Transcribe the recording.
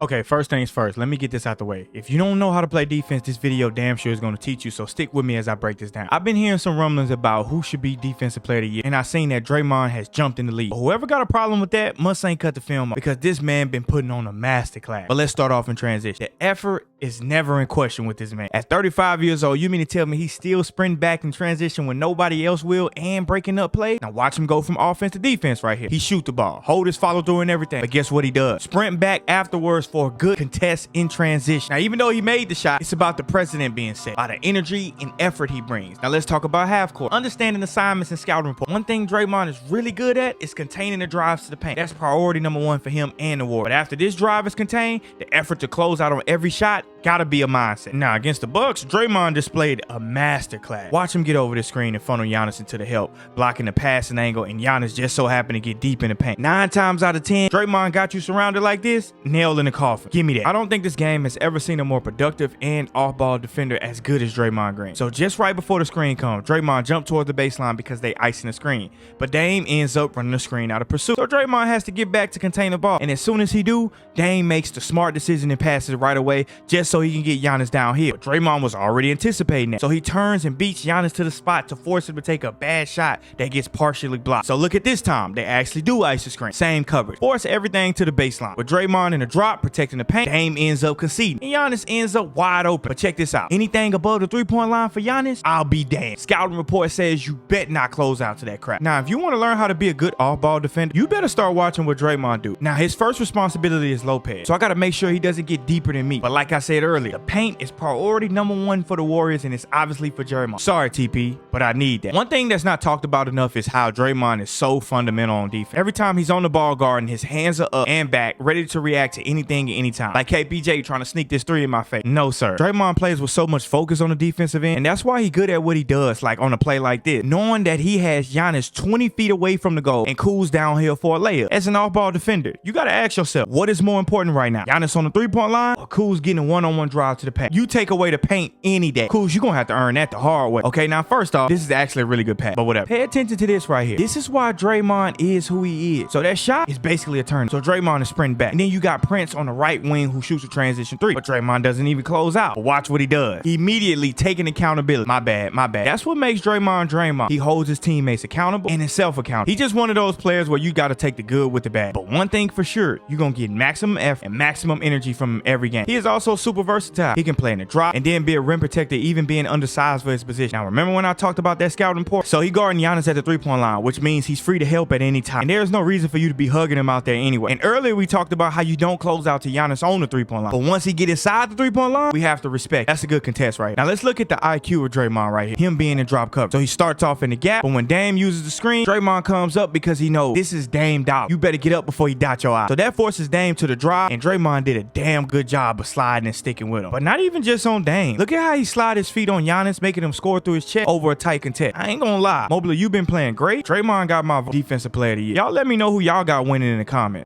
Okay, first things first, let me get this out the way. If you don't know how to play defense, this video damn sure is going to teach you, so stick with me as I break this down. I've been hearing some rumblings about who should be defensive player of the year, and I seen that Draymond has jumped in the league. But whoever got a problem with that must ain't cut the film off, because this man been putting on a masterclass. But let's start off in transition. The effort is never in question with this man. At 35 years old, you mean to tell me he's still sprinting back in transition when nobody else will and breaking up plays? Now watch him go from offense to defense right here. He shoot the ball, hold his follow through and everything, but guess what he does? Sprint back afterwards for a good contest in transition. Now, even though he made the shot, it's about the precedent being set, by the energy and effort he brings. Now, let's talk about half court. Understanding assignments and scouting report. One thing Draymond is really good at is containing the drives to the paint. That's priority number one for him and the Warriors. But after this drive is contained, the effort to close out on every shot gotta be a mindset. Now, against the Bucks, Draymond displayed a masterclass. Watch him get over the screen and funnel Giannis into the help, blocking the passing angle, and Giannis just so happened to get deep in the paint. 9 times out of 10, Draymond got you surrounded like this, nail in the coffin. Give me that. I don't think this game has ever seen a more productive and off-ball defender as good as Draymond Green. So just right before the screen comes, Draymond jumped towards the baseline because they icing the screen. But Dame ends up running the screen out of pursuit. So Draymond has to get back to contain the ball. And as soon as he do, Dame makes the smart decision and passes right away just so he can get Giannis downhill. But Draymond was already anticipating that. So he turns and beats Giannis to the spot to force him to take a bad shot that gets partially blocked. So look at this time. They actually do ice the screen. Same coverage. Force everything to the baseline. With Draymond in the drop, protecting the paint, Dame ends up conceding. And Giannis ends up wide open. But check this out. Anything above the three-point line for Giannis, I'll be damned. Scouting report says you bet not close out to that crap. Now, if you want to learn how to be a good off-ball defender, you better start watching what Draymond do. Now, his first responsibility is Lopez. So I got to make sure he doesn't get deeper than me. But like I said earlier, the paint is priority number one for the Warriors, and it's obviously for Draymond. Sorry, TP, but I need that. One thing that's not talked about enough is how Draymond is so fundamental on defense. Every time he's on the ball guarding, his hands are up and back, ready to react to anything at any time. Like KPJ trying to sneak this three in my face. No, sir. Draymond plays with so much focus on the defensive end, and that's why he's good at what he does, like on a play like this, knowing that he has Giannis 20 feet away from the goal and cools downhill for a layup. As an off-ball defender, you got to ask yourself, what is more important right now? Giannis on the three-point line or Kuz getting a one-on-one drive to the paint? You take away the paint any day. Kuz, you're going to have to earn that the hard way. Okay, now first off, this is actually a really good pass, but whatever. Pay attention to this right here. This is why Draymond is who he is. So that shot is basically a turn. So Draymond is sprinting back. And then you got Prince on the right wing who shoots a transition three, but Draymond doesn't even close out. But watch what he does. He immediately taking accountability. My bad. That's what makes Draymond Draymond. He holds his teammates accountable and himself accountable. He's just one of those players where you got to take the good with the bad. But one thing for sure, you're going to get maximum effort and maximum energy from him every game. He is also super versatile. He can play in the drop and then be a rim protector, even being undersized for his position. Now, remember when I talked about that scouting report? So he guarding Giannis at the three-point line, which means he's free to help at any time. And there's no reason for you to be hugging him out there anyway. And earlier we talked about how you don't close out to Giannis on the three-point line. But once he get inside the three-point line, we have to respect. That's a good contest right here. Now let's look at the IQ of Draymond right here. Him being in drop cover. So he starts off in the gap, but when Dame uses the screen, Draymond comes up because he knows this is Dame dollar. You better get up before he dot your eye. So that forces Dame to the drive, and Draymond did a damn good job of sliding and sticking with him. But not even just on Dame. Look at how he slide his feet on Giannis, making him score through his chest over a tight contest. I ain't gonna lie. Mobley, you been playing great. Draymond got my defensive player of the year. Y'all let me know who y'all got winning in the comments.